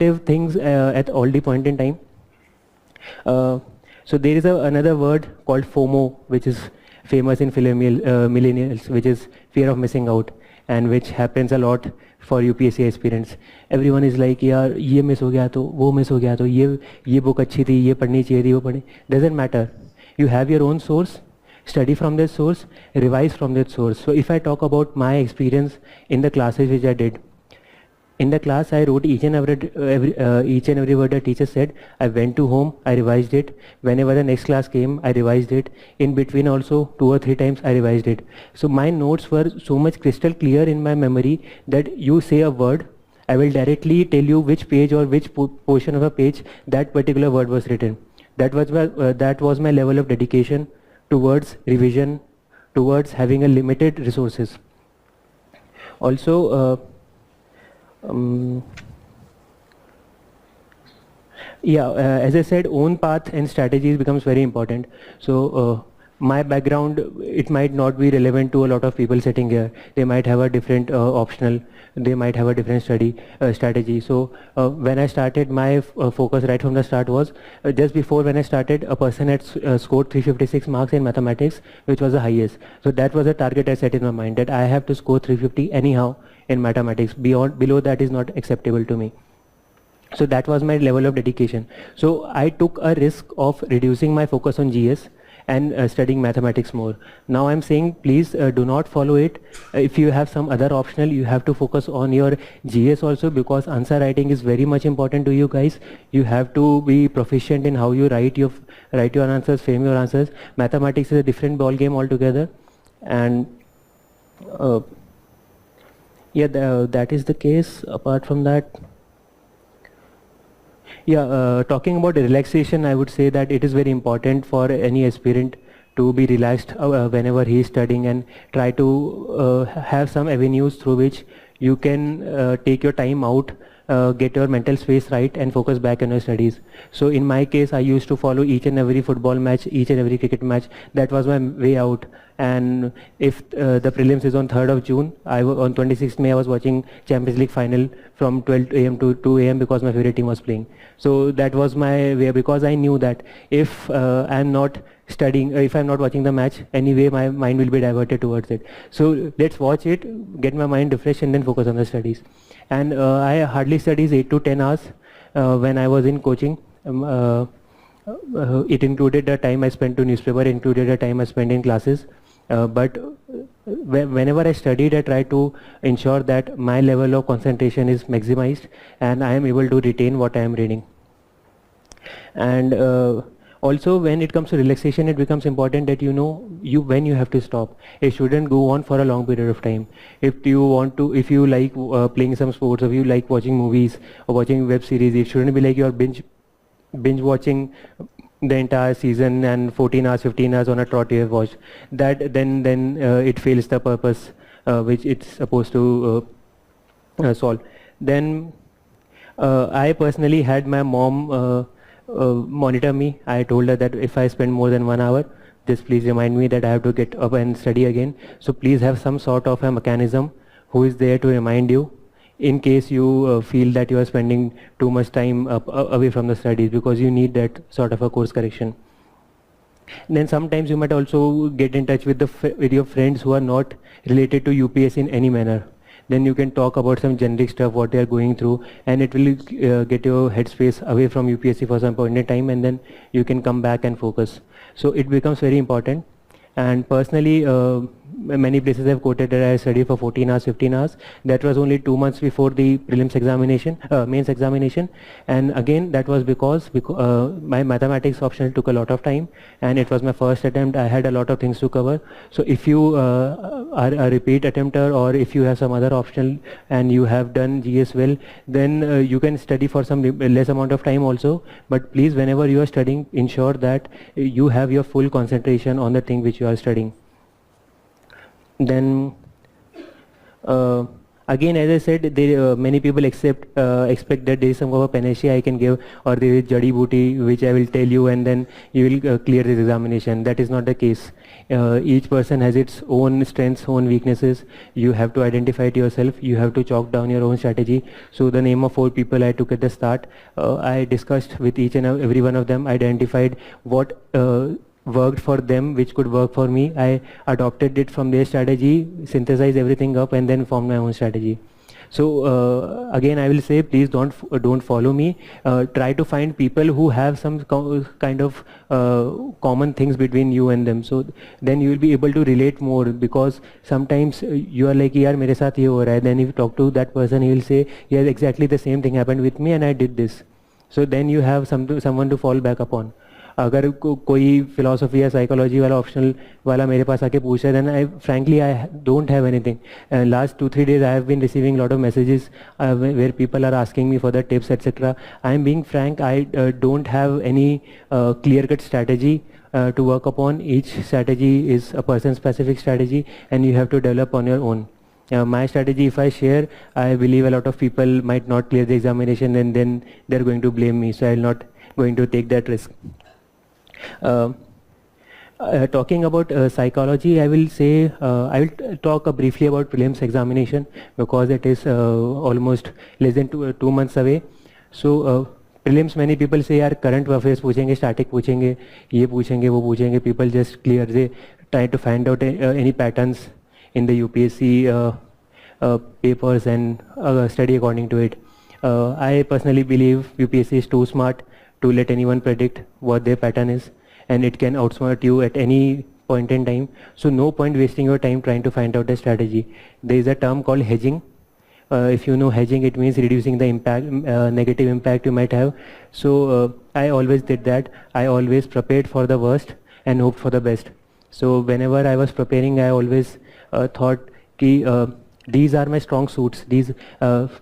things at all the point in time. So there is another word called FOMO, which is famous in millennials, which is fear of missing out, and which happens a lot for UPSC aspirants. Everyone is like, यार ये miss हो गया तो वो miss हो गया तो ये book अच्छी थी, ये पढ़नी चाहिए थी, वो पढ़नी. Doesn't matter. You have your own source. Study from that source, revise from that source. So if I talk about my experience in the classes which I did, in the class I wrote each and every word the teacher said. I went to home, I revised it. Whenever the next class came, I revised it. In between also 2 or 3 times I revised it. So my notes were so much crystal clear in my memory that you say a word, I will directly tell you which page or which portion of a page that particular word was written. That was my level of dedication towards revision, towards having a limited resources. Also, as I said, own path and strategies becomes very important. So my background, it might not be relevant to a lot of people sitting here. They might have a different optional, they might have a different study strategy. So when I started, my focus right from the start was, just before when I started, a person had scored 356 marks in mathematics, which was the highest. So that was a target I set in my mind, that I have to score 350 anyhow in mathematics. Below that is not acceptable to me. So that was my level of dedication. So I took a risk of reducing my focus on GS and studying mathematics more. Now I'm saying, please do not follow it. If you have some other optional, you have to focus on your GS also, because answer writing is very much important to you guys. You have to be proficient in how you write your answers, frame your answers. Mathematics is a different ball game altogether. And that is the case. Apart from that, talking about relaxation, I would say that it is very important for any aspirant to be relaxed whenever he is studying, and try to have some avenues through which you can take your time out, get your mental space right, and focus back on your studies. So in my case, I used to follow each and every football match, each and every cricket match. That was my way out. And if the prelims is on 3rd of June, on 26th May I was watching Champions League final from 12 AM to 2 AM because my favorite team was playing. So that was my way, because I knew that if I'm not studying, if I'm not watching the match, anyway my mind will be diverted towards it. So let's watch it, get my mind refreshed, and then focus on the studies. And I hardly studied 8 to 10 hours when I was in coaching. It included the time I spent to newspaper, included the time I spent in classes. But whenever I studied, I tried to ensure that my level of concentration is maximized and I am able to retain what I am reading. And also, when it comes to relaxation, it becomes important that you know when you have to stop. It shouldn't go on for a long period of time. If you like playing some sports, or if you like watching movies or watching web series, it shouldn't be like you are binge watching the entire season and 14 hours, 15 hours on a trot you have watched. That then it fails the purpose which it's supposed to solve. Then I personally had my mom monitor me. I told her that if I spend more than 1 hour, just please remind me that I have to get up and study again. So please have some sort of a mechanism who is there to remind you in case you feel that you are spending too much time away from the studies, because you need that sort of a course correction. And then sometimes you might also get in touch with your friends who are not related to UPSC in any manner. Then you can talk about some generic stuff, what they are going through, and it will get your headspace away from UPSC for some point in time, and then you can come back and focus. So it becomes very important. And personally, many places have quoted that I studied for 14 hours, 15 hours. That was only 2 months before the prelims examination, mains examination. And again, that was because my mathematics optional took a lot of time, and it was my first attempt. I had a lot of things to cover. So if you are a repeat attempter, or if you have some other optional and you have done GS well, then you can study for some less amount of time also. But please, whenever you are studying, ensure that you have your full concentration on the thing which you are studying. Then Again, as I said, many people expect that there is some kind of panacea I can give, or there is jadi booty which I will tell you and then you will clear this examination. That is not the case. Each person has its own strengths, own weaknesses. You have to identify it yourself. You have to chalk down your own strategy. So the name of 4 people I took at the start, I discussed with each and every one of them, identified what worked for them, which could work for me. I adopted it from their strategy, synthesized everything up, and then formed my own strategy. So again, I will say, please don't follow me. Try to find people who have some kind of common things between you and them. So then you will be able to relate more, because sometimes you are like, yaar mere sath ye ho raha hai. Then if you talk to that person, he will say, yes, exactly the same thing happened with me and I did this. So then you have someone to fall back upon. अगर कोई philosophy या psychology वाला optional वाला मेरे पास आके पूछ रहा है, then I frankly I don't have anything. Last 2-3 days I have been receiving lot of messages where people are asking me for the tips etcetera. I am being frank, I don't have any clear cut strategy to work upon. Each strategy is a person specific strategy and you have to develop on your own. My strategy, if I share, I believe a lot of people might not clear the examination and then they're going to blame me, so I'm not going to take that risk. Talking about psychology, I will say I will talk briefly about prelims examination, because it is almost less than 2 months away. So prelims, many people say यार current affairs पूछेंगे, static पूछेंगे, ये पूछेंगे, वो पूछेंगे. People just clear, they try to find out any patterns in the UPSC papers and study according to it. I personally believe UPSC is too smart to let anyone predict what their pattern is, and it can outsmart you at any point in time. So no point wasting your time trying to find out a strategy. There is a term called hedging. If you know hedging, it means reducing the impact, negative impact you might have. So I always did that. I always prepared for the worst and hoped for the best. So whenever I was preparing, I always thought ki these are my strong suits. These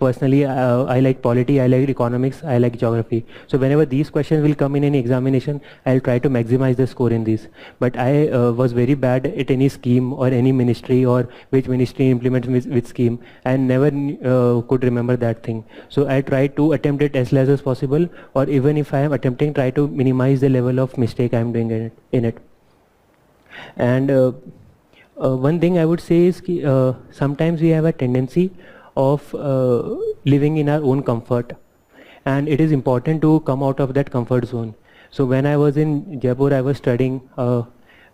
personally, I like polity, I like economics, I like geography. So whenever these questions will come in any examination, I'll try to maximize the score in these. But I was very bad at any scheme or any ministry, or which ministry implements which scheme. I never could remember that thing. So I try to attempt it as less as possible, or even if I am attempting, try to minimize the level of mistake I am doing in it. And one thing I would say is sometimes we have a tendency of living in our own comfort, and it is important to come out of that comfort zone. So when I was in Jaipur, I was studying.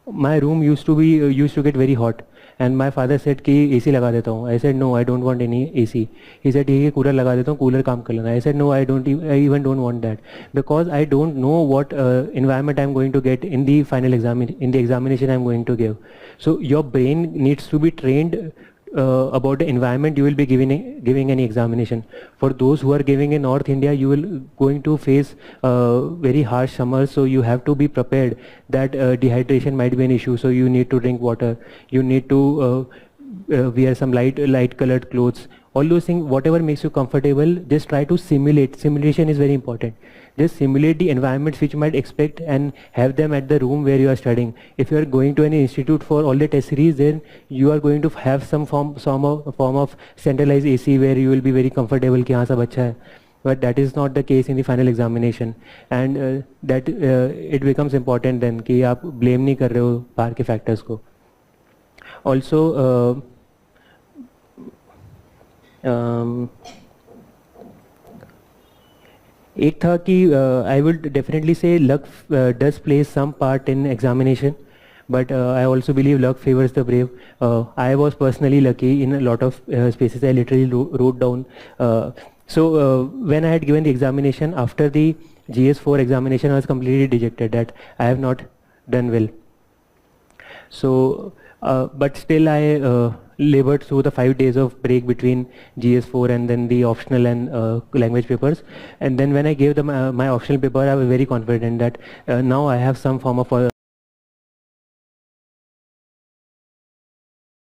My room used to get very hot, and my father said कि AC लगा देता हूँ. I said no, I don't want any AC. He said ठीक है, cooler लगा देता हूँ, cooler काम कर लेना. I said no, I even don't want that, because I don't know what environment I'm going to get in the final examination I'm going to give. So your brain needs to be trained about the environment you will be giving any examination. For those who are giving in North India, you will going to face very harsh summers, so you have to be prepared that dehydration might be an issue. So you need to drink water, you need to wear some light colored clothes. All those things, whatever makes you comfortable, just try to simulate. Simulation is very important. Just simulate the environments which you might expect and have them at the room where you are studying. If you are going to any institute for all the test series, then you are going to have some form of centralized AC where you will be very comfortable कि हाँ सब अच्छा है. But that is not the case in the final examination, and that it becomes important then कि आप blame नहीं कर रहे हो बाहर के factors को. Also एक था कि I would definitely say luck does play some part in examination, but I also believe luck favors the brave. I was personally lucky in a lot of spaces. I literally wrote down. So when I had given the examination, after the GS4 examination, I was completely dejected that I have not done well. So but still I labored through the 5 days of break between GS4 and then the optional and language papers. And then when I gave them my optional paper, I was very confident that now I have some form of